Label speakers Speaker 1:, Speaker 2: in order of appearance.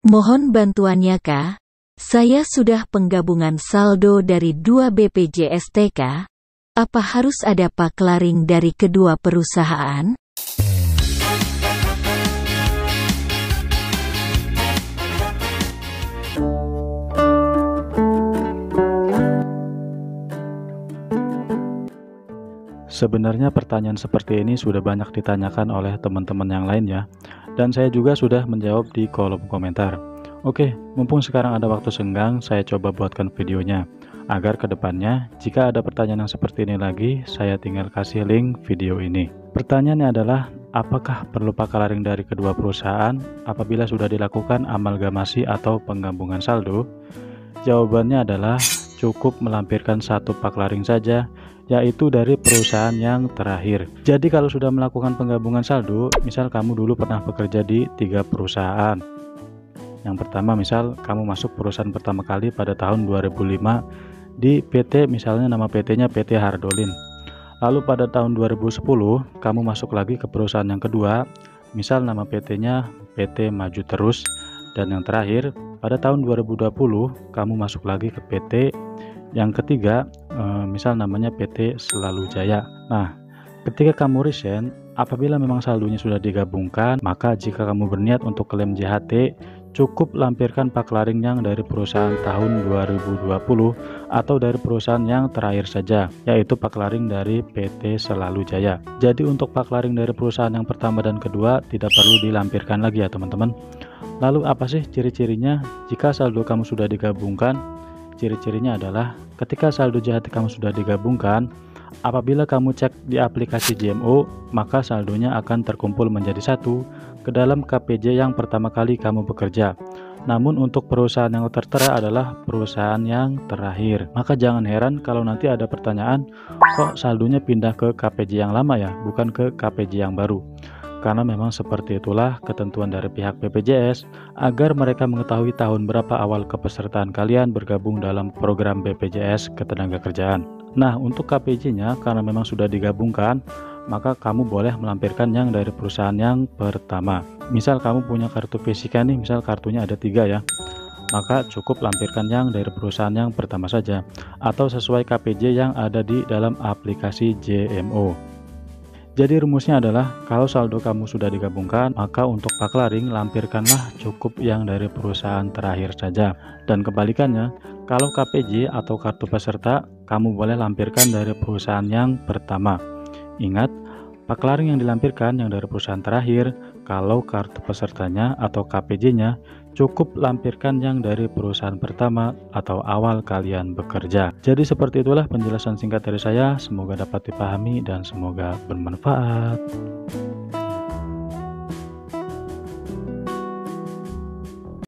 Speaker 1: Mohon bantuannya Kak. Saya sudah penggabungan saldo dari 2 BPJS TK. Apa harus ada paklaring dari kedua perusahaan?
Speaker 2: Sebenarnya pertanyaan seperti ini sudah banyak ditanyakan oleh teman-teman yang lain ya, dan saya juga sudah menjawab di kolom komentar. Oke, mumpung sekarang ada waktu senggang, saya coba buatkan videonya, agar kedepannya jika ada pertanyaan yang seperti ini lagi, saya tinggal kasih link video ini. Pertanyaannya adalah, apakah perlu paklaring dari kedua perusahaan apabila sudah dilakukan amalgamasi atau penggabungan saldo? Jawabannya adalah cukup melampirkan satu paklaring saja, yaitu dari perusahaan yang terakhir. Jadi kalau sudah melakukan penggabungan saldo, misal kamu dulu pernah bekerja di 3 perusahaan. Yang pertama, misal kamu masuk perusahaan pertama kali pada tahun 2005 di PT, misalnya nama PT-nya PT Hardolin. Lalu pada tahun 2010 kamu masuk lagi ke perusahaan yang kedua, misal nama PT-nya PT Maju Terus. Dan yang terakhir, pada tahun 2020 kamu masuk lagi ke PT yang ketiga, misal namanya PT Selalu Jaya. Nah, ketika kamu resign, apabila memang saldonya sudah digabungkan, maka jika kamu berniat untuk klaim JHT, cukup lampirkan paklaring yang dari perusahaan tahun 2020 atau dari perusahaan yang terakhir saja, yaitu paklaring dari PT Selalu Jaya. Jadi untuk paklaring dari perusahaan yang pertama dan kedua tidak perlu dilampirkan lagi ya teman-teman. Lalu apa sih ciri-cirinya jika saldo kamu sudah digabungkan? Ciri-cirinya adalah ketika saldo JHT kamu sudah digabungkan, apabila kamu cek di aplikasi JMO, maka saldonya akan terkumpul menjadi satu ke dalam KPJ yang pertama kali kamu bekerja. Namun untuk perusahaan yang tertera adalah perusahaan yang terakhir. Maka jangan heran kalau nanti ada pertanyaan, kok saldonya pindah ke KPJ yang lama ya, bukan ke KPJ yang baru. Karena memang seperti itulah ketentuan dari pihak BPJS agar mereka mengetahui tahun berapa awal kepesertaan kalian bergabung dalam program BPJS Ketenagakerjaan. Nah, untuk KPJ-nya karena memang sudah digabungkan, maka kamu boleh melampirkan yang dari perusahaan yang pertama. Misal kamu punya kartu fisika nih, misal kartunya ada 3 ya, maka cukup lampirkan yang dari perusahaan yang pertama saja, atau sesuai KPJ yang ada di dalam aplikasi JMO. Jadi rumusnya adalah kalau saldo kamu sudah digabungkan, maka untuk paklaring lampirkanlah cukup yang dari perusahaan terakhir saja. Dan kebalikannya, kalau KPJ atau kartu peserta, kamu boleh lampirkan dari perusahaan yang pertama. Ingat, paklaring yang dilampirkan yang dari perusahaan terakhir. Kalau kartu pesertanya atau KPJ-nya, cukup lampirkan yang dari perusahaan pertama atau awal kalian bekerja. Jadi seperti itulah penjelasan singkat dari saya, semoga dapat dipahami dan semoga bermanfaat.